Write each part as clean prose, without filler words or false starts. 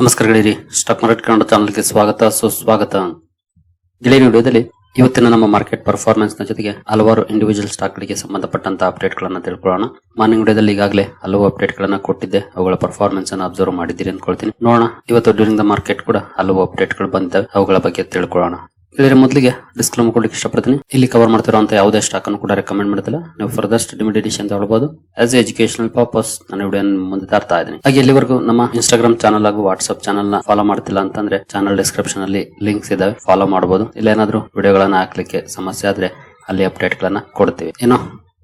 ನಮಸ್ಕಾರ ಗೆಳೆಯರಿ, stock market Kannada ಚಾನಲ್ಗೆ ಸ್ವಾಗತ ಸುಸ್ವಾಗತ. ಗೆಳೆಯರಿ, ವಿಡಿಯೋದಲ್ಲಿ ಇವತ್ತಿನ ನಮ್ಮ ಮಾರ್ಕೆಟ್ ಪರ್ಫಾರ್ಮೆನ್ಸ್ ನ ಜೊತೆಗೆ ಹಲವಾರು ಇಂಡಿವಿಜುವಲ್ ಸ್ಟಾಕ್ ಗಳಿಗೆ ಸಂಬಂಧಪಟ್ಟಂತ ಅಪ್ಡೇಟ್ ಗಳನ್ನ ತಿಳ್ಕೊಳ್ಳೋಣ. ಮಾರ್ನಿಂಗ್ ವಿಡಿಯೋದಲ್ಲಿ ಈಗಾಗಲೇ ಹಲವು ಅಪ್ಡೇಟ್ ಗಳನ್ನ ಕೊಟ್ಟಿದ್ದೆ, ಅವುಗಳ ಪರ್ಫಾರ್ಮೆನ್ಸ್ ಅನ್ನು ಅಬ್ಸರ್ವ್ ಮಾಡಿದ್ದೀರಿ ಅನ್ಕೊಳ್ತೀನಿ. ನೋಡೋಣ, ಇವತ್ತು ಡ್ಯೂರಿಂಗ್ ದ ಮಾರ್ಕೆಟ್ ಕೂಡ ಹಲವು ಅಪ್ಡೇಟ್ ಗಳು ಬಂದಿವೆ, ಅವುಗಳ ಬಗ್ಗೆ ತಿಳ್ಕೊಳ್ಳೋಣ. ಇದರ ಮೊದಲಿಗೆ ಡಿಸ್ಕ್ಲೇಮರ್ ಕೊಡ್ಲಿಕ್ಕೆ ಇಷ್ಟಪಡ್ತೀನಿ. ಇಲ್ಲಿ ಕವರ್ ಮಾಡ್ತಿರುವಂತ ಯಾವುದೇ ಸ್ಟಾಕ್ ಅನ್ನು ಕೂಡ ರೆಕಮೆಂಡ್ ಮಾಡ್ತಿಲ್ಲ. ನೀವು ಫರ್ದರ್ ಡಿಮಿಡಿಟೇಷನ್ ತಗೊಳ್ಳಬಹುದು. ಆಸ್ ಎ ಎಜುಕೇಶನಲ್ ಪರ್ಪಸ್ ನಾನು ವಿಡಿಯೋ ಮುಂದೆ ತರ್ತಾ ಇದ್ದೀನಿ. ಹಾಗೆ ಇಲ್ಲಿವರೆಗೂ ನಮ್ಮ ಇನ್ಸ್ಟಾಗ್ರಾಮ್ ಚಾನಲ್ ಹಾಗೂ ವಾಟ್ಸ್ಆಪ್ ಚಾನಲ್ ನ ಫಾಲೋ ಮಾಡ್ತಿಲ್ಲ ಅಂತಂದ್ರೆ ಚಾನಲ್ ಡಿಸ್ಕ್ರಿಪ್ಷನ್ ಅಲ್ಲಿ ಲಿಂಕ್ಸ್ ಇದಾವೆ, ಫಾಲೋ ಮಾಡಬಹುದು. ಇಲ್ಲ ಏನಾದ್ರು ವಿಡಿಯೋಗಳನ್ನ ಹಾಕ್ಲಿಕ್ಕೆ ಸಮಸ್ಯೆ ಆದ್ರೆ ಅಲ್ಲಿ ಅಪ್ಡೇಟ್ ಗಳನ್ನ ಕೊಡ್ತೀವಿ. ಏನೋ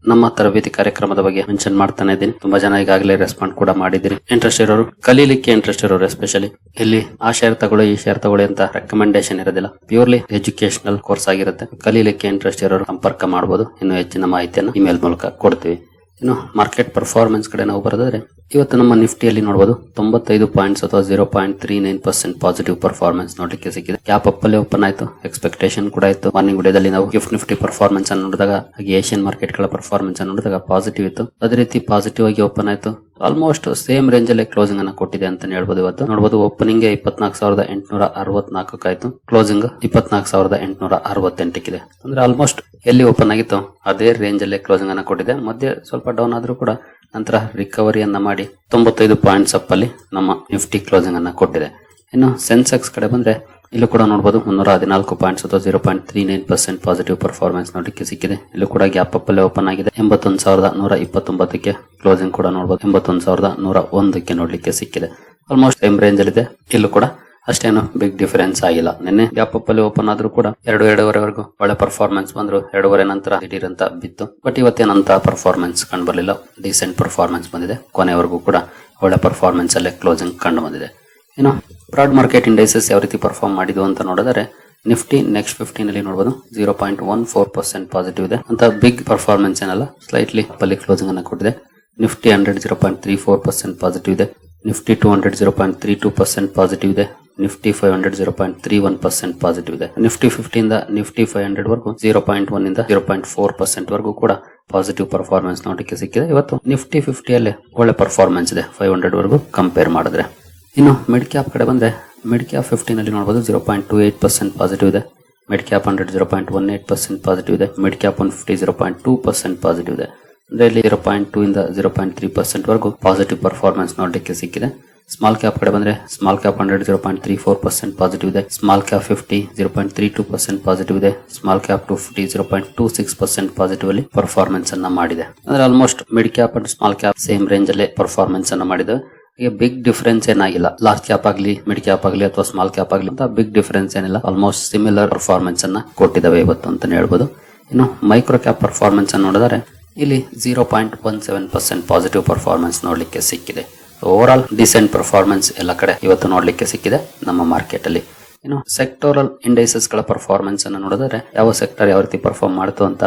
ನಮ್ಮ ತರಬೇತಿ ಕಾರ್ಯಕ್ರಮದ ಬಗ್ಗೆ ಮೆನ್ಷನ್ ಮಾಡ್ತಾನೆ ಇದ್ದೀನಿ. ತುಂಬಾ ಜನ ಈಗಾಗಲೇ ರೆಸ್ಪಾಂಡ್ ಕೂಡ ಮಾಡಿದಿರಿ. ಇಂಟ್ರೆಸ್ಟ್ ಇರೋರು, ಕಲೀಲಿಕ್ಕೆ ಇಂಟ್ರೆಸ್ಟ್ ಇರೋರು ಎಸ್ಪೆಷಲಿ, ಇಲ್ಲಿ ಆ ಶೇರ್ ತಗೊಳ್ಳಿ ಈ ಶೇರ್ ತಗೊಳ್ಳಿ ಅಂತ ರೆಕಮೆಂಡೇಶನ್ ಇರೋದಿಲ್ಲ. ಪ್ಯೂರ್ಲಿ ಎಜುಕೇಶನಲ್ ಕೋರ್ಸ್ ಆಗಿರುತ್ತೆ. ಕಲೀಲಿಕ್ಕೆ ಇಂಟ್ರೆಸ್ಟ್ ಇರೋರು ಸಂಪರ್ಕ ಮಾಡಬಹುದು. ಇನ್ನು ಹೆಚ್ಚಿನ ಮಾಹಿತಿಯನ್ನು ಇಮೇಲ್ ಮೂಲಕ ಕೊಡ್ತೀವಿ. ಇನ್ನು ಮಾರ್ಕೆಟ್ ಪರ್ಫಾರ್ಮೆನ್ಸ್ ಕಡೆ ನಾವು ಬರೋದಾದ್ರೆ, ಇವತ್ತು ನಮ್ಮ ನಿಫ್ಟಿಯಲ್ಲಿ ನೋಡಬಹುದು 95 ಪಾಯಿಂಟ್ಸ್ ಅಥವಾ 0.39% ಪಾಸಿಟಿವ್ ಪರ್ಫಾರ್ಮೆನ್ಸ್ ನೋಡ್ಲಿಕ್ಕೆ ಸಿಕ್ಕಿದೆ. ಕ್ಯಾಪ್ ಅಪ್ ಅಲ್ಲಿ ಓಪನ್ ಆಯ್ತು, ಎಕ್ಸ್ಪೆಕ್ಟೇಷನ್ ಕೂಡ ಆಯ್ತು. ಮಾರ್ನಿಂಗ್ ವಿಡಿಯೋದಲ್ಲಿ ನಾವು ಗಿಫ್ಟ್ ನಿಫ್ಟಿ ಪರ್ಫಾರ್ಮೆನ್ಸ್ ಅನ್ನು ನೋಡಿದಾಗ, ಹಾಗೆ ಏಷ್ಯನ್ ಮಾರ್ಕೆಟ್ ಗಳ ಪರ್ಫಾರ್ಮೆನ್ಸ್ ಅನ್ನು ನೋಡಿದಾಗ ಪಾಸಿಟಿವ್ ಇತ್ತು. ಅದೇ ರೀತಿ ಪಾಸಿಟಿವ್ ಆಗಿ ಓಪನ್ ಆಯ್ತು. ಆಲ್ಮೋಸ್ಟ್ ಸೇಮ್ ರೇಂಜ್ ಅಲ್ಲಿ ಕ್ಲೋಸಿಂಗ್ ಅನ್ನ ಕೊಟ್ಟಿದೆ ಅಂತ ಹೇಳ್ಬೋದು. ಇವತ್ತು ನೋಡಬಹುದು, ಓಪನಿಂಗ್ 24,864 ಆಯ್ತು, ಕ್ಲೋಸಿಂಗ್ 24,868 ಅಂದ್ರೆ ಆಲ್ಮೋಸ್ಟ್ ಎಲ್ಲಿ ಓಪನ್ ಆಗಿತ್ತು ಅದೇ ರೇಂಜ್ ಅಲ್ಲೇ ಕ್ಲೋಸಿಂಗ್ ಅನ್ನ ಕೊಟ್ಟಿದೆ. ಮಧ್ಯೆ ಸ್ವಲ್ಪ ಡೌನ್ ಆದ್ರೂ ಕೂಡ ನಂತರ ರಿಕವರಿಯನ್ನ ಮಾಡಿ 95 ಪಾಯಿಂಟ್ಸ್ ಅಪ್ ಅಲ್ಲಿ ನಮ್ಮ ನಿಫ್ಟಿ ಕ್ಲೋಸಿಂಗ್ ಅನ್ನ ಕೊಟ್ಟಿದೆ. ಇನ್ನು ಸೆನ್ಸೆಕ್ಸ್ ಕಡೆ ಬಂದ್ರೆ, ಇಲ್ಲೂ ಕೂಡ ನೋಡಬಹುದು 314 ಪಾಯಿಂಟ್ಸ್ ಅಥವಾ 0.39% ಪಾಸಿಟಿವ್ ಪರ್ಫಾರ್ಮೆನ್ಸ್ ನೋಡಲಿಕ್ಕೆ ಸಿಕ್ಕಿದೆ. ಇಲ್ಲೂ ಕೂಡ ಗ್ಯಾಪ್ ಅಪ್ ಅಲ್ಲಿ ಓಪನ್ ಆಗಿದೆ. 81,129ಕ್ಕೆ ಕ್ಲೋಸಿಂಗ್ ಕೂಡ ನೋಡಬಹುದು 81,101ಕ್ಕೆ ನೋಡ್ಲಿಕ್ಕೆ ಸಿಕ್ಕಿದೆ. ಆಲ್ಮೋಸ್ಟ್ ಸೇಮ್ ರೇಂಜ್ ಅಲ್ಲಿ ಇದೆ. ಇಲ್ಲೂ ಕೂಡ ಅಷ್ಟೇನು ಬಿಗ್ ಡಿಫರೆನ್ಸ್ ಆಗಿಲ್ಲ. ನಿನ್ನೆ ಗ್ಯಾಪ್ ಅಪ್ ಅಲ್ಲಿ ಓಪನ್ ಆದ್ರೂ ಕೂಡ 2-2.5ವರೆಗೂ ಒಳ್ಳೆ ಪರ್ಫಾರ್ಮೆನ್ಸ್ ಬಂದ್ರು. 2.5 ನಂತರ ದಿಢೀರ್ ಅಂತ ಬಿತ್ತು. ಬಟ್ ಇವತ್ತೇನಂತ ಪರ್ಫಾರ್ಮೆನ್ಸ್ ಕಂಡು ಬರಲಿಲ್ಲ. ಡೀಸೆಂಟ್ ಪರ್ಫಾರ್ಮೆನ್ಸ್ ಬಂದಿದೆ. ಕೊನೆವರೆಗೂ ಕೂಡ ಒಳ್ಳೆ ಪರ್ಫಾರ್ಮೆನ್ಸ್ ಅಲ್ಲೇ ಕ್ಲೋಸಿಂಗ್ ಕಂಡು ಬಂದಿದೆ. ಇನ್ನು ಬ್ರಾಡ್ ಮಾರ್ಕೆಟ್ ಇಂಡೈಸಸ್ ಯಾವ ರೀತಿ ಪರ್ಫಾರ್ಮ್ ಮಾಡಿದ್ವು ಅಂತ ನೋಡಿದರೆ, ನಿಫ್ಟಿ ನೆಕ್ಸ್ಟ್ 15 ನಲ್ಲಿ ನೋಡಬಹುದು 0.14% ಪಾಸಿಟಿವ್ ಇದೆ ಅಂತ. ಬಿಗ್ ಪರ್ಫಾರ್ಮೆನ್ಸ್ ಏನಲ್ಲ, ಸ್ಲೈಟ್ಲಿ ಅಲ್ಲಿ ಕ್ಲೋಸಿಂಗ್ ಅನ್ನು ಕೊಟ್ಟಿದೆ. ನಿಫ್ಟಿ 100 0.34% ಪಾಸಿಟಿವ್ ಇದೆ. ನಿಫ್ಟಿ 200 0.32% ಪಾಸಿಟಿವ್ ಇದೆ. ನಿಫ್ಟಿ 500 0.31% ಪಾಸಿಟಿವ್ ಇದೆ. ನಿಫ್ಟಿ 50 ಇಂದ ನಿಫ್ಟಿ 500 ವರೆಗೂ 0.1 ಇಂದ 0.4% ವರೆಗೂ ಕೂಡ ಪಾಸಿಟಿವ್ ಪರ್ಫಾರ್ಮೆನ್ಸ್ ನೋಡಲಿಕ್ಕೆ ಸಿಕ್ಕಿದೆ. ಇವತ್ತು ನಿಫ್ಟಿ 50 ಅಲ್ಲಿ ಒಳ್ಳೆ ಪರ್ಫಾರ್ಮೆನ್ಸ್ ಇದೆ 500 ವರೆಗೂ ಕಂಪೇರ್ ಮಾಡಿದ್ರೆ. ಇನ್ನು ಮಿಡ್ ಕ್ಯಾಪ್ ಕಡೆ ಬಂದ್ರೆ, ಮಿಡ್ ಕ್ಯಾಪ್ 15 ನಲ್ಲಿ ನೋಡಬಹುದು 0.28% ಪಾಸಿಟಿವ್ ಇದೆ. ಮಿಡ್ ಕ್ಯಾಪ್ 100 0.18% ಪಾಸಿಟಿವ್ ಇದೆ. ಮಿಡ್ ಕ್ಯಾಪ್ 150 0.2% ಪಾಸಿಟಿವ್ ಇದೆ. ಅಂದ್ರೆ ಇಲ್ಲಿ 0.2 ಇಂದ 0.3% ವರೆಗೂ ಪಾಸಿಟಿವ್ ಪರ್ಫಾರ್ಮೆನ್ಸ್ ನೋಡಲಿಕ್ಕೆ ಸಿಕ್ಕಿದೆ. ಸ್ಮಾಲ್ ಕ್ಯಾಪ್ ಕಡೆ ಬಂದ್ರೆ, ಸ್ಮಾಲ್ ಕ್ಯಾಪ್ 100 0.34% ಪಾಸಿಟಿವ್ ಇದೆ. ಸ್ಮಾಲ್ ಕ್ಯಾಪ್ 50 0.32% ಪಾಸಿಟಿವ್ ಇದೆ. ಸ್ಮಾಲ್ ಕ್ಯಾಪ್ 250 0.26% ಪಾಸಿಟಿವ್ ಅಲ್ಲಿ ಪರ್ಫಾರ್ಮೆನ್ಸ್ ಅನ್ನ ಮಾಡಿದೆ. ಅಂದ್ರೆ almost mid cap and small cap same range ಅಲ್ಲಿ ಪರ್ಫಾರ್ಮೆನ್ಸ್ ಅನ್ನ ಮಾಡಿದೆ. ಬಿಗ್ ಡಿಫರೆನ್ಸ್ ಏನಾಗಿಲ್ಲ. ಲಾರ್ಜ್ ಕ್ಯಾಪ್ ಆಗಲಿ, ಮಿಡ್ ಕ್ಯಾಪ್ ಆಗಲಿ ಅಥವಾ ಸ್ಮಾಲ್ ಕ್ಯಾಪ್ ಆಗಲಿ ಅಂತ ಬಿಗ್ ಡಿಫರೆನ್ಸ್ ಏನಿಲ್ಲ. ಆಲ್ಮೋಸ್ಟ್ ಸಿಮಿಲರ್ ಪರ್ಫಾರ್ಮೆನ್ಸ್ ಅನ್ನ ಕೊಟ್ಟಿದ್ದಾವೆ ಇವತ್ತು ಅಂತ ಹೇಳ್ಬೋದು. ಇನ್ನು ಮೈಕ್ರೋ ಕ್ಯಾಪ್ ಪರ್ಫಾರ್ಮೆನ್ಸ್ ಅನ್ನು ನೋಡಿದರೆ, ಇಲ್ಲಿ 0.17% ಪಾಸಿಟಿವ್ ಪರ್ಫಾರ್ಮೆನ್ಸ್ ನೋಡ್ಲಿಕ್ಕೆ ಸಿಕ್ಕಿದೆ. ಓವರ್ ಆಲ್ ಡಿಸೆಂಟ್ ಪರ್ಫಾರ್ಮೆನ್ಸ್ ಎಲ್ಲ ಕಡೆ ಇವತ್ತು ನೋಡ್ಲಿಕ್ಕೆ ಸಿಕ್ಕಿದೆ ನಮ್ಮ ಮಾರ್ಕೆಟ್ ಅಲ್ಲಿ. ಇನ್ನು ಸೆಕ್ಟೋರಲ್ ಇಂಡೈಸಸ್ ಗಳ ಪರ್ಫಾರ್ಮೆನ್ಸ್ ಅನ್ನು ನೋಡಿದರೆ, ಯಾವ ಸೆಕ್ಟರ್ ಯಾವ ರೀತಿ ಪರ್ಫಾರ್ಮ್ ಮಾಡ್ತು ಅಂತ,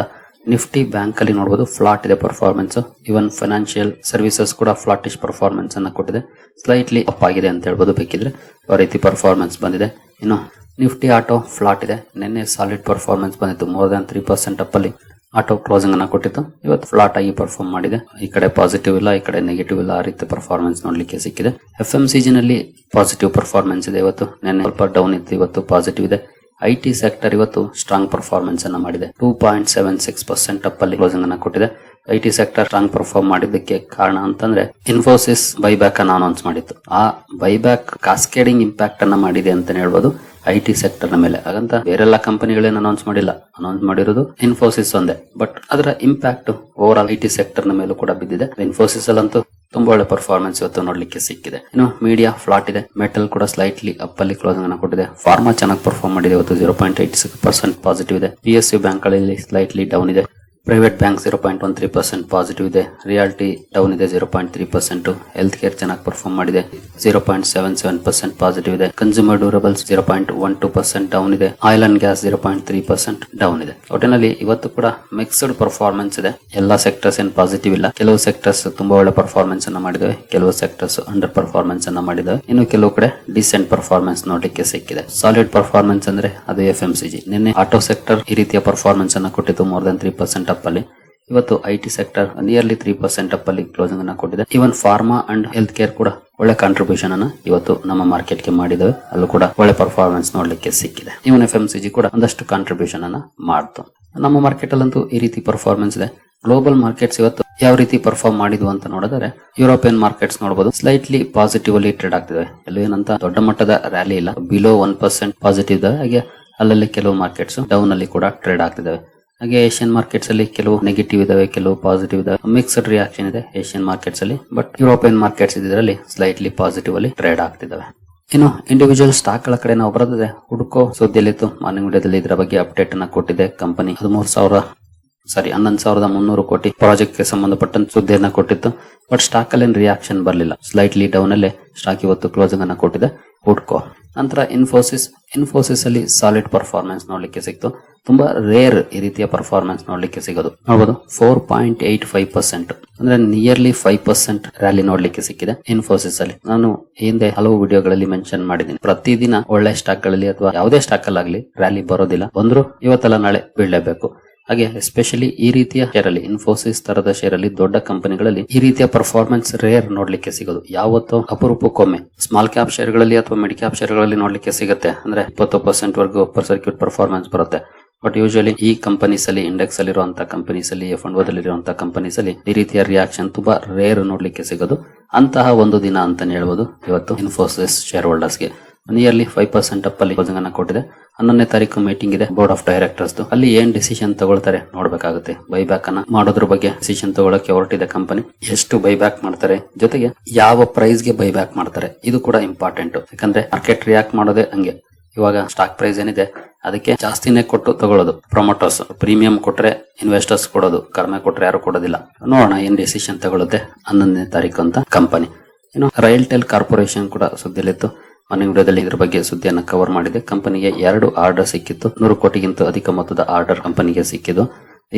ನಿಫ್ಟಿ ಬ್ಯಾಂಕ್ ಅಲ್ಲಿ ನೋಡಬಹುದು ಫ್ಲಾಟ್ ಇದೆ ಪರ್ಫಾರ್ಮೆನ್ಸ್. ಇವನ್ ಫೈನಾನ್ಷಿಯಲ್ ಸರ್ವಿಸಸ್ ಕೂಡ ಫ್ಲಾಟಿಶ್ ಪರ್ಫಾರ್ಮೆನ್ಸ್ ಅನ್ನ ಕೊಟ್ಟಿದೆ. ಸ್ಲೈಟ್ಲಿ ಅಪ್ ಆಗಿದೆ ಅಂತ ಹೇಳ್ಬೋದು ಬೇಕಿದ್ರೆ, ಯಾವ ರೀತಿ ಪರ್ಫಾರ್ಮೆನ್ಸ್ ಬಂದಿದೆ. ಇನ್ನು ನಿಫ್ಟಿ ಆಟೋ ಫ್ಲಾಟ್ ಇದೆ. ನಿನ್ನೆ ಸಾಲಿಡ್ ಪರ್ಫಾರ್ಮೆನ್ಸ್ ಬಂದಿತ್ತು, ಮೋರ್ ದನ್ 3% ಅಪ್ ಅಲ್ಲಿ ಆಟೋ ಕ್ಲೋಸಿಂಗ್ ಅನ್ನ ಕೊಟ್ಟಿತ್ತು. ಇವತ್ತು ಫ್ಲಾಟ್ ಆಗಿ ಪರ್ಫಾರ್ಮ್ ಮಾಡಿದೆ. ಈ ಕಡೆ ಪಾಸಿಟಿವ್ ಇಲ್ಲ, ಈ ಕಡೆ ನೆಗೆಟಿವ್ ಇಲ್ಲ, ಆ ರೀತಿ ಪರ್ಫಾರ್ಮೆನ್ಸ್ ನೋಡ್ಲಿಕ್ಕೆ ಸಿಕ್ಕಿದೆ. FMCG ನಲ್ಲಿ ಪಾಸಿಟಿವ್ ಪರ್ಫಾರ್ಮೆನ್ಸ್ ಇದೆ. ಇವತ್ತು ನಿನ್ನೆ ಸ್ವಲ್ಪ ಡೌನ್ ಇತ್ತು, ಇವತ್ತು ಪಾಸಿಟಿವ್ ಇದೆ. IT ಸೆಕ್ಟರ್ ಇವತ್ತು ಸ್ಟ್ರಾಂಗ್ ಪರ್ಫಾರ್ಮೆನ್ಸ್ ಅನ್ನ ಮಾಡಿದೆ. 2.76% ಅಪ್ ಅಲ್ಲಿ ಕ್ಲೋಸಿಂಗ್ ಅನ್ನ ಕೊಟ್ಟಿದೆ. IT ಸೆಕ್ಟರ್ ಸ್ಟ್ರಾಂಗ್ ಪರ್ಫಾರ್ಮ್ ಮಾಡಿದ್ದಕ್ಕೆ ಕಾರಣ ಅಂತಂದ್ರೆ, ಇನ್ಫೋಸಿಸ್ ಬೈಬ್ಯಾಕ್ ಅನ್ನ ಅನೌನ್ಸ್ ಮಾಡಿತ್ತು. ಆ ಬೈಬ್ಯಾಕ್ ಕಾಸ್ಕೇಡಿಂಗ್ ಇಂಪ್ಯಾಕ್ಟ್ ಅನ್ನ ಮಾಡಿದೆ ಅಂತ ಹೇಳ್ಬೋದು IT ಸೆಕ್ಟರ್ ನ ಮೇಲೆ. ಹಾಗಂತ ಬೇರೆಲ್ಲ ಕಂಪನಿಗಳೇನು ಅನೌನ್ಸ್ ಮಾಡಿಲ್ಲ, ಅನೌನ್ಸ್ ಮಾಡಿರೋದು ಇನ್ಫೋಸಿಸ್ ಒಂದೇ. ಬಟ್ ಅದರ impact over all IT sector ನ ಮೇಲೂ ಕೂಡ ಬಿದ್ದಿದೆ. ಇನ್ಫೋಸಿಸ್ ಅಲ್ಲಂತೂ ತುಂಬಾ ಒಳ್ಳೆ ಪರ್ಫಾರ್ಮೆನ್ಸ್ ಇವತ್ತು ನೋಡ್ಲಿಕ್ಕೆ ಸಿಕ್ಕಿದೆ. ಇನ್ನು ಮೀಡಿಯಾ ಫ್ಲಾಟ್ ಇದೆ. ಮೆಟಲ್ ಕೂಡ ಸ್ಲೈಟ್ಲಿ ಅಪ್ ಅಲ್ಲಿ ಕ್ಲೋಸಿಂಗ್ ಅನ್ನು ಕೊಟ್ಟಿದೆ. ಫಾರ್ಮಾ ಚೆನ್ನಾಗಿ ಪರ್ಫಾರ್ಮ್ ಮಾಡಿದೆ ಇವತ್ತು 0.86% ಪಾಸಿಟಿವ್ ಇದೆ. PSU ಬ್ಯಾಂಕ್ ಗಳಲ್ಲಿ ಸ್ಲೈಟ್ಲಿ ಡೌನ್ ಇದೆ. ಪ್ರೈವೇಟ್ ಬ್ಯಾಂಕ್ 0.13% ಪಾಸಿಟಿವ್ ಇದೆ. ರಿಯಾಲಿಟಿ ಡೌನ್ ಇದೆ 0.3%. ಹೆಲ್ತ್ ಕೇರ್ ಚೆನ್ನಾಗಿ ಪರ್ಫಾರ್ಮ್ ಮಾಡಿದೆ 0.77% ಪಾಸಿಟಿವ್ ಇದೆ. ಕನ್ಸ್ಯೂಮರ್ ಡ್ಯೂರಬಲ್ಸ್ 0.12% ಡೌನ್ ಇದೆ. ಆಯಿಲ್ ಅಂಡ್ ಗ್ಯಾಸ್ 0.3% ಡೌನ್ ಇದೆ. ಒಟ್ಟಿನಲ್ಲಿ ಇವತ್ತು ಕೂಡ ಮಿಕ್ಸ್ಡ್ ಪರ್ಫಾರ್ಮೆನ್ಸ್ ಇದೆ. ಎಲ್ಲಾ ಸೆಕ್ಟರ್ಸ್ ಏನ್ ಪಾಸಿಟಿವ್ ಇಲ್ಲ. ಕೆಲವು ಸೆಕ್ಟರ್ಸ್ ತುಂಬಾ ಒಳ್ಳೆ ಪರ್ಫಾರ್ಮೆನ್ಸ್ ಅನ್ನ ಮಾಡಿದವೆ, ಕೆಲವು ಸೆಕ್ಟರ್ಸ್ ಅಂಡರ್ ಪರ್ಫಾರ್ಮೆನ್ಸ್ ಅನ್ನ ಮಾಡಿದವೆ. ಇನ್ನು ಕೆಲವು ಕಡೆ ಡಿಸೆಂಟ್ ಪರ್ಫಾರ್ಮೆನ್ಸ್ ನೋಡಲಿಕ್ಕೆ ಸಿಕ್ಕಿದೆ. ಸಾಲಿಡ್ ಪರ್ಫಾರ್ಮೆನ್ಸ್ ಅಂದ್ರೆ ಅದು FMCG. ನಿನ್ನೆ ಆಟೋ ಸೆಕ್ಟರ್ ಈ ರೀತಿಯ ಪರ್ಫಾರ್ಮೆನ್ಸ್ ಅನ್ನ ಕೊಟ್ಟಿತ್ತು, ಮೋರ್ ದನ್ 3% ಅಪ್ ಅಲ್ಲಿ. ಇವತ್ತು ಐಟಿ ಸೆಕ್ಟರ್ ನಿಯರ್ಲಿ 3% ಅಪ್ ಅಲ್ಲಿ ಕ್ಲೋಸಿಂಗ್ ಅನ್ನ ಕೊಟ್ಟಿದೆ. ಇವನ್ ಫಾರ್ಮಾ ಅಂಡ್ ಹೆಲ್ತ್ ಕೇರ್ ಕೂಡ ಒಳ್ಳೆ ಕಾಂಟ್ರಿಬ್ಯೂಷನ್ ಅನ್ನ ಇವತ್ತು ನಮ್ಮ ಮಾರ್ಕೆಟ್ ಗೆ ಮಾಡಿದವೆ. ಅಲ್ಲೂ ಕೂಡ ಒಳ್ಳೆ ಪರ್ಫಾರ್ಮೆನ್ಸ್ ನೋಡ್ಲಿಕ್ಕೆ ಸಿಕ್ಕಿದೆ. ಇವನ್ FMCG ಕೂಡ ಒಂದಷ್ಟು ಕಾಂಟ್ರಿಬ್ಯೂಷನ್ ಅನ್ನ ಮಾಡ್ತು. ನಮ್ಮ ಮಾರ್ಕೆಟ್ ಅಲ್ಲಂತೂ ಈ ರೀತಿ ಪರ್ಫಾರ್ಮೆನ್ಸ್ ಇದೆ. ಗ್ಲೋಬಲ್ ಮಾರ್ಕೆಟ್ಸ್ ಇವತ್ತು ಯಾವ ರೀತಿ ಪರ್ಫಾರ್ಮ್ ಮಾಡಿದ್ವು ಅಂತ ನೋಡಿದ್ರೆ ಯುರೋಪಿಯನ್ ಮಾರ್ಕೆಟ್ಸ್ ನೋಡಬಹುದು ಸ್ಲೈಟ್ಲಿ ಪಾಸಿಟಿವ್ಲಿ ಟ್ರೇಡ್ ಆಗ್ತಿದೆ. ಎಲ್ಲೂ ಏನಂತ ದೊಡ್ಡ ಮಟ್ಟದ ರ್ಯಾಲಿ ಇಲ್ಲ, ಬಿಲೋ 1% ಪಾಸಿಟಿವ್ ಇದೆ. ಹಾಗೆ ಅಲ್ಲಲ್ಲಿ ಕೆಲವು ಮಾರ್ಕೆಟ್ಸ್ ಡೌನ್ ಅಲ್ಲಿ ಕೂಡ ಟ್ರೇಡ್ ಆಗ್ತಿದ್ದಾವೆ. ಹಾಗೆ ಏಷ್ಯನ್ ಮಾರ್ಕೆಟ್ಸ್ ಅಲ್ಲಿ ಕೆಲವು ನೆಗೆಟಿವ್ ಇದಾವೆ, ಕೆಲವು ಪಾಸಿಟಿವ್ ಇದಾವೆ. ಮಿಕ್ಸ್ಡ್ ರಿಯಾಕ್ಷನ್ ಇದೆ ಏಷ್ಯನ್ ಮಾರ್ಕೆಟ್ಸ್ ಅಲ್ಲಿ. ಬಟ್ ಯುರೋಪಿಯನ್ ಮಾರ್ಕೆಟ್ಸ್ ಇದರಲ್ಲಿ ಸ್ಲೈಟ್ಲಿ ಪಾಸಿಟಿವ್ ಅಲ್ಲಿ ಟ್ರೇಡ್ ಆಗ್ತಿದ್ದಾವೆ. ಇನ್ನು ಇಂಡಿವಿಜುವಲ್ ಸ್ಟಾಕ್ ಗಳ ಕಡೆ ನಾವು ಬರೋದಿದೆ. ಹುಡ್ಕೋ ಸುದ್ದಿಯಲ್ಲಿತ್ತು ಮಾರ್ನಿಂಗ್ ವಿಡಿಯೋದಲ್ಲಿ ಇದರ ಬಗ್ಗೆ ಅಪ್ಡೇಟ್ ಅನ್ನ ಕೊಟ್ಟಿದೆ. ಕಂಪನಿ 11,300 ಕೋಟಿ ಪ್ರಾಜೆಕ್ಟ್ ಗೆ ಸಂಬಂಧಪಟ್ಟಂತ ಸುದ್ದಿಯನ್ನ ಕೊಟ್ಟಿತ್ತು. ಬಟ್ ಸ್ಟಾಕ್ ಅಲ್ಲಿ ರಿಯಾಕ್ಷನ್ ಬರಲಿಲ್ಲ. ಸ್ಲೈಟ್ಲಿ ಡೌನ್ ಅಲ್ಲೇ ಸ್ಟಾಕ್ ಇವತ್ತು ಕ್ಲೋಸಿಂಗ್ ಅನ್ನ ಕೊಟ್ಟಿದೆ ಹುಡ್ಕೋ. ನಂತರ ಇನ್ಫೋಸಿಸ್ ಅಲ್ಲಿ ಸಾಲಿಡ್ ಪರ್ಫಾರ್ಮೆನ್ಸ್ ನೋಡ್ಲಿಕ್ಕೆ ಸಿಕ್ತು. ತುಂಬಾ ರೇರ್ ಈ ರೀತಿಯ ಪರ್ಫಾರ್ಮೆನ್ಸ್ ನೋಡ್ಲಿಕ್ಕೆ ಸಿಗೋದು. ನೋಡಬಹುದು 4.85% ಅಂದ್ರೆ ನಿಯರ್ಲಿ 5% ರ್ಯಾಲಿ ನೋಡ್ಲಿಕ್ಕೆ ಸಿಕ್ಕಿದೆ ಇನ್ಫೋಸಿಸ್ ಅಲ್ಲಿ. ನಾನು ಹಿಂದೆ ಹಲವು ವಿಡಿಯೋಗಳಲ್ಲಿ ಮೆನ್ಷನ್ ಮಾಡಿದ್ದೀನಿ, ಪ್ರತಿದಿನ ಒಳ್ಳೆ ಸ್ಟಾಕ್ ಗಳಲ್ಲಿ ಅಥವಾ ಯಾವುದೇ ಸ್ಟಾಕ್ ಅಲ್ಲಾಗ್ಲಿ ರ್ಯಾಲಿ ಬರೋದಿಲ್ಲ. ಬಂದ್ರು ಇವತ್ತೆಲ್ಲ ನಾಳೆ ಬೀಳಲೇಬೇಕು. ಹಾಗೆ ಎಸ್ಪೆಷಲಿ ಈ ರೀತಿಯ ಶೇರ್ ಅಲ್ಲಿ, ಇನ್ಫೋಸಿಸ್ ತರದ ಶೇರ್ ಅಲ್ಲಿ, ದೊಡ್ಡ ಕಂಪನಿಗಳಲ್ಲಿ ಈ ರೀತಿಯ ಪರ್ಫಾರ್ಮೆನ್ಸ್ ರೇರ್ ನೋಡ್ಲಿಕ್ಕೆ ಸಿಗೋದು. ಯಾವತ್ತೋ ಅಪರೂಪಕ್ಕೊಮ್ಮೆ ಸ್ಮಾಲ್ ಕ್ಯಾಪ್ ಶೇರ್ ಗಳಲ್ಲಿ ಅಥವಾ ಮಿಡ್ ಕ್ಯಾಪ್ ಶೇರ್ ಗಳಲ್ಲಿ ನೋಡ್ಲಿಕ್ಕೆ ಸಿಗುತ್ತೆ. ಅಂದ್ರೆ 20% ವರೆಗೂ ಅಪ್ಪರ್ ಸರ್ಕ್ಯೂಟ್ ಪರ್ಫಾರ್ಮೆನ್ಸ್ ಬರುತ್ತೆ. ಬಟ್ ಯೂಶಲಿ ಈ ಕಂಪನೀಸ್ ಅಲ್ಲಿ, ಇಂಡೆಕ್ಸ್ ಅಲ್ಲಿ ಇರುವಂತಹ ಕಂಪನೀಸ್ ಅಲ್ಲಿ, F&O ದಲ್ಲಿ ಇರುವಂತಹ ಕಂಪನೀಸ್ ಅಲ್ಲಿ ಈ ರೀತಿಯ ರಿಯಾಕ್ಷನ್ ತುಂಬಾ ರೇರ್ ನೋಡ್ಲಿಕ್ಕೆ ಸಿಗೋದು. ಅಂತಹ ಒಂದು ದಿನ ಅಂತಾನೆ ಹೇಳ್ಬೋದು ಇವತ್ತು ಇನ್ಫೋಸಿಸ್ ಶೇರ್ ಹೋಲ್ಡರ್ಸ್ ಗೆ. ನಿಯರ್ಲಿ 5% ಅಪ್ ಅಲ್ಲಿ ಕ್ಲೋಸಿಂಗ್ ಅನ್ನ ಕೊಟ್ಟಿದೆ. 11ನೇ ತಾರೀಕು ಮೀಟಿಂಗ್ ಇದೆ ಬೋರ್ಡ್ ಆಫ್ ಡೈರೆಕ್ಟರ್ಸ್. ಅಲ್ಲಿ ಏನ್ ಡಿಸಿಷನ್ ತಗೊಳ್ತಾರೆ ನೋಡ್ಬೇಕಾಗುತ್ತೆ. ಬೈಬ್ಯಾಕ್ ಅನ್ನ ಮಾಡೋದ್ರ ಬಗ್ಗೆ ಡಿಸಿಷನ್ ತಗೊಳಕ್ಕೆ ಹೊರಟಿದೆ ಕಂಪನಿ. ಎಷ್ಟು ಬೈಬ್ಯಾಕ್ ಮಾಡ್ತಾರೆ, ಜೊತೆಗೆ ಯಾವ ಪ್ರೈಸ್ ಗೆ ಬೈಬ್ಯಾಕ್ ಮಾಡ್ತಾರೆ, ಇದು ಕೂಡ ಇಂಪಾರ್ಟೆಂಟ್. ಯಾಕಂದ್ರೆ ಮಾರ್ಕೆಟ್ ರಿಯಾಕ್ಟ್ ಮಾಡೋದೇ ಹಂಗೆ. ಇವಾಗ ಸ್ಟಾಕ್ ಪ್ರೈಸ್ ಏನಿದೆ ಅದಕ್ಕೆ ಜಾಸ್ತಿನೇ ಕೊಟ್ಟು ತಗೊಳ್ಳೋದು ಪ್ರಮೋಟರ್ಸ್. ಪ್ರೀಮಿಯಂ ಕೊಟ್ರೆ ಇನ್ವೆಸ್ಟರ್ಸ್ ಕೊಡೋದು, ಕಡಿಮೆ ಕೊಟ್ರೆ ಯಾರು ಕೊಡೋದಿಲ್ಲ. ನೋಡೋಣ ಏನ್ ಡಿಸಿಷನ್ ತಗೊಳುತ್ತೆ 11ನೇ ತಾರೀಕು ಅಂತ ಕಂಪನಿ. ಇನ್ನು ರೈಲ್ಟೆಲ್ ಕಾರ್ಪೊರೇಷನ್ ಕೂಡ ಸುದ್ದಿಯಲ್ಲಿತ್ತು. ಮಾರ್ನಿಂಗ್ ವಿಡಿಯೋದಲ್ಲಿ ಇದ್ರ ಬಗ್ಗೆ ಸುದ್ದಿಯನ್ನು ಕವರ್ ಮಾಡಿದೆ. ಕಂಪನಿಗೆ 2 ಆರ್ಡರ್ ಸಿಕ್ಕಿತ್ತು. 100 ಕೋಟಿಗಿಂತ ಅಧಿಕ ಮೊತ್ತದ ಆರ್ಡರ್ ಕಂಪನಿಗೆ ಸಿಕ್ಕಿದ್ದು.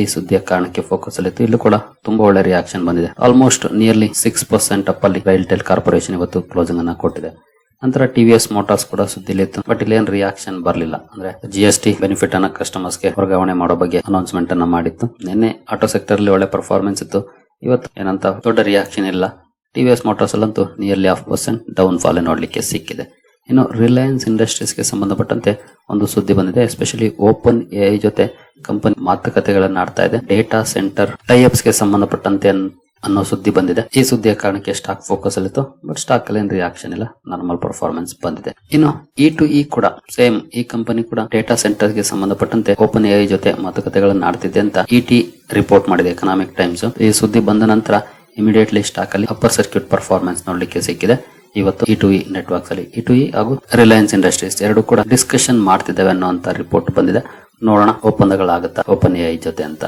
ಈ ಸುದ್ದಿಯ ಕಾರಣಕ್ಕೆ ಫೋಕಸ್ ಅಲ್ಲಿತ್ತು. ಇಲ್ಲೂ ಕೂಡ ತುಂಬಾ ಒಳ್ಳೆ ರಿಯಾಕ್ಷನ್ ಬಂದಿದೆ. ಆಲ್ಮೋಸ್ಟ್ ನಿಯರ್ಲಿ 6% ಅಪ್ ಅಲ್ಲಿ ರೈಲ್ಟೆಲ್ ಕಾರ್ಪೊರೇಷನ್ ಇವತ್ತು ಕ್ಲೋಸಿಂಗ್ ಅನ್ನ ಕೊಟ್ಟಿದೆ. ನಂತರ TVS ಮೋಟಾರ್ಸ್ ಕೂಡ ಸುದ್ದಿಲಿತ್ತು. ಬಟ್ ಇಲ್ಲಿ ಏನ್ ರಿಯಾಕ್ಷನ್ ಬರಲಿಲ್ಲ. ಅಂದ್ರೆ GST ಬೆನಿಫಿಟ್ ಅನ್ನ ಕಸ್ಟಮರ್ಸ್ ಗೆ ವರ್ಗಾವಣೆ ಮಾಡೋ ಬಗ್ಗೆ ಅನೌನ್ಸ್ಮೆಂಟ್ ಅನ್ನ ಮಾಡಿತ್ತು. ನಿನ್ನೆ ಆಟೋ ಸೆಕ್ಟರ್ ಅಲ್ಲಿ ಒಳ್ಳೆ ಪರ್ಫಾರ್ಮೆನ್ಸ್ ಇತ್ತು. ಇವತ್ತು ಏನಂತ ದೊಡ್ಡ ರಿಯಾಕ್ಷನ್ ಇಲ್ಲ. TVS ಮೋಟಾರ್ಸ್ ಅಲ್ಲಂತೂ ನಿಯರ್ಲಿ 0.5% ಡೌನ್ ಫಾಲ್ ನೋಡ್ಲಿಕ್ಕೆ ಸಿಕ್ಕಿದೆ. ಇನ್ನು ರಿಲಯನ್ಸ್ ಇಂಡಸ್ಟ್ರೀಸ್ ಗೆ ಸಂಬಂಧಪಟ್ಟಂತೆ ಒಂದು ಸುದ್ದಿ ಬಂದಿದೆ. ಎಸ್ಪೆಷಲಿ ಓಪನ್ AI ಜೊತೆ ಕಂಪನಿ ಮಾತುಕತೆಗಳನ್ನ ಆಡ್ತಾ ಇದೆ. ಡೇಟಾ ಸೆಂಟರ್ ಟೈಅಪ್ಸ್ ಗೆ ಸಂಬಂಧಪಟ್ಟಂತೆ ಅನ್ನೋ ಸುದ್ದಿ ಬಂದಿದೆ. ಈ ಸುದ್ದಿಯ ಕಾರಣಕ್ಕೆ ಸ್ಟಾಕ್ ಫೋಕಸ್ ಅಲ್ಲಿತ್ತು. ಬಟ್ ಸ್ಟಾಕ್ ಅಲ್ಲಿ ಏನ್ ರಿಯಾಕ್ಷನ್ ಇಲ್ಲ, ನಾರ್ಮಲ್ ಪರ್ಫಾರ್ಮೆನ್ಸ್ ಬಂದಿದೆ. ಇನ್ನು E2E ಕೂಡ ಸೇಮ್. ಈ ಕಂಪನಿ ಕೂಡ ಡೇಟಾ ಸೆಂಟರ್ ಗೆ ಸಂಬಂಧಪಟ್ಟಂತೆ ಓಪನ್ AI ಜೊತೆ ಮಾತುಕತೆಗಳನ್ನ ಆಡ್ತಿದೆ ಅಂತ ET ರಿಪೋರ್ಟ್ ಮಾಡಿದೆ ಎಕನಾಮಿಕ್ ಟೈಮ್ಸ್. ಈ ಸುದ್ದಿ ಬಂದ ನಂತರ ಇಮಿಡಿಯೇಟ್ಲಿ ಸ್ಟಾಕ್ ಅಲ್ಲಿ ಅಪ್ಪರ್ ಸರ್ಕ್ಯೂಟ್ ಪರ್ಫಾರ್ಮೆನ್ಸ್ ನೋಡ್ಲಿಕ್ಕೆ ಸಿಕ್ಕಿದೆ. ಇವತ್ತು E2E ನೆಟ್ವರ್ಕ್ಸ್ ಅಲ್ಲಿ E2E ಹಾಗೂ ರಿಲಯನ್ಸ್ ಇಂಡಸ್ಟ್ರೀಸ್ ಎರಡು ಕೂಡ ಡಿಸ್ಕಷನ್ ಮಾಡ್ತಿದ್ದಾವೆ ಅನ್ನೋಂತ ರಿಪೋರ್ಟ್ ಬಂದಿದೆ. ನೋಡೋಣ ಒಪ್ಪಂದಗಳಾಗುತ್ತಾ ಓಪನ್ AI ಜೊತೆ ಅಂತ.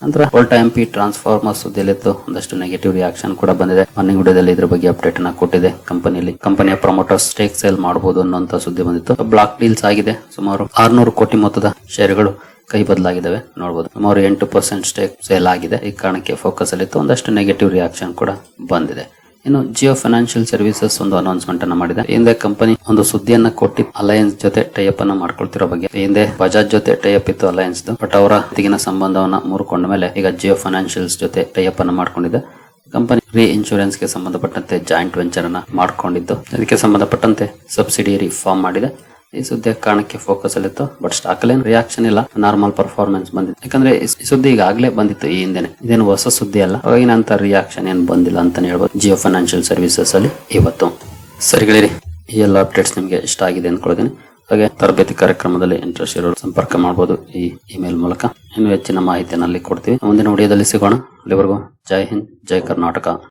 ನಂತರ ವೋಲ್ಟಾ MP ಟ್ರಾನ್ಸ್ಫಾರ್ಮರ್ ಸುದ್ದಿಯಲ್ಲಿತ್ತು. ಒಂದಷ್ಟು ನೆಗೆಟಿವ್ ರಿಯಾಕ್ಷನ್ ಕೂಡ ಬಂದಿದೆ. ಮಾರ್ನಿಂಗ್ ವಿಡಿಯೋದಲ್ಲಿ ಇದ್ರ ಬಗ್ಗೆ ಅಪ್ಡೇಟ್ ಅನ್ನ ಕೊಟ್ಟಿದೆ. ಕಂಪನಿಯ ಪ್ರಮೋಟರ್ಸ್ ಸ್ಟೇಕ್ ಸೇಲ್ ಮಾಡಬಹುದು ಅನ್ನೋಂತ ಸುದ್ದಿ ಬಂದಿತ್ತು. ಬ್ಲಾಕ್ ಡೀಲ್ಸ್ ಆಗಿದೆ. ಸುಮಾರು 600 ಕೋಟಿ ಮೊತ್ತದ ಶೇರ್ಗಳು ಕೈ ಬದಲಾಗಿದ್ದಾವೆ. ನೋಡಬಹುದು ಸುಮಾರು 8% ಸ್ಟೇಕ್ ಸೇಲ್ ಆಗಿದೆ. ಈ ಕಾರಣಕ್ಕೆ ಫೋಕಸ್ ಅಲ್ಲಿತ್ತು. ಒಂದಷ್ಟು ನೆಗೆಟಿವ್ ರಿಯಾಕ್ಷನ್ ಕೂಡ ಬಂದಿದೆ. ಇನ್ನು ಜಿಯೋ ಫೈನಾನ್ಷಿಯಲ್ ಸರ್ವಿಸಸ್ ಒಂದು ಅನೌನ್ಸ್ಮೆಂಟ್ ಅನ್ನ ಮಾಡಿದೆ. ಹಿಂದೆ ಕಂಪನಿ ಒಂದು ಸುದ್ದಿಯನ್ನ ಕೊಟ್ಟಿ ಅಲಯನ್ಸ್ ಜೊತೆ ಟೈಅಪ್ ಅನ್ನ ಮಾಡ್ಕೊಳ್ತಿರೋ ಬಗ್ಗೆ. ಹಿಂದೆ ಬಜಾಜ್ ಜೊತೆ ಟೈಅಪ್ ಇತ್ತು ಅಲಯನ್ಸ್. ಬಟ್ ಅವರ ತೆಗಿನ ಸಂಬಂಧವನ್ನ ಮುರಿಕೊಂಡ ಮೇಲೆ ಈಗ ಜಿಯೋ ಫೈನಾನ್ಷಿಯಲ್ಸ್ ಜೊತೆ ಟೈಅಪ್ ಅನ್ನ ಮಾಡ್ಕೊಂಡಿದೆ. ಕಂಪನಿ ರೀ ಇನ್ಶೂರೆನ್ಸ್ ಗೆ ಸಂಬಂಧಪಟ್ಟಂತೆ ಜಾಯಿಂಟ್ ವೆಂಚರ್ ಅನ್ನ ಮಾಡ್ಕೊಂಡಿದ್ದು. ಅದಕ್ಕೆ ಸಂಬಂಧಪಟ್ಟಂತೆ ಸಬ್ಸಿಡಿಯರಿ ಫಾರ್ಮ್ ಮಾಡಿದೆ. ಈ ಸುದ್ದಿಯ ಕಾರಣಕ್ಕೆ ಫೋಕಸ್ ಅಲ್ಲಿತ್ತು. ಬಟ್ ಸ್ಟಾಕ್ ಅಲ್ಲಿ ರಿಯಾಕ್ಷನ್ ಇಲ್ಲ, ನಾರ್ಮಲ್ ಪರ್ಫಾರ್ಮೆನ್ಸ್ ಬಂದಿದೆ. ಯಾಕಂದ್ರೆ ಈ ಸುದ್ದಿ ಈಗಾಗಲೇ ಬಂದಿತ್ತು ಈ ಹಿಂದೆನೆ, ಇದೇನು ಹೊಸ ಸುದ್ದಿ ಅಲ್ಲ. ಅವಾಗಿನಂತ ರಿಯಾಕ್ಷನ್ ಏನ್ ಬಂದಿಲ್ಲ ಅಂತಾನೆ ಹೇಳ್ಬೋದು ಜಿಯೋ ಫೈನಾನ್ಷಿಯಲ್ ಸರ್ವಿಸಸ್ ಅಲ್ಲಿ ಇವತ್ತು. ಸರಿಗಳಿರಿ, ಈ ಎಲ್ಲ ಅಪ್ಡೇಟ್ಸ್ ನಿಮ್ಗೆ ಇಷ್ಟ ಆಗಿದೆ ಅನ್ಕೊಳ್ತೀನಿ. ಹಾಗೆ ತರಬೇತಿ ಕಾರ್ಯಕ್ರಮದಲ್ಲಿ ಇಂಟ್ರೆಸ್ಟ್ ಇರೋರು ಸಂಪರ್ಕ ಮಾಡಬಹುದು ಈ ಇಮೇಲ್ ಮೂಲಕ. ಇನ್ನು ಹೆಚ್ಚಿನ ಮಾಹಿತಿಯನ್ನು ಅಲ್ಲಿ ಕೊಡ್ತೀವಿ. ಮುಂದಿನ ವಿಡಿಯೋದಲ್ಲಿ ಸಿಗೋಣ. ಅಲ್ಲಿವರೆಗೂ ಜೈ ಹಿಂದ್, ಜೈ ಕರ್ನಾಟಕ.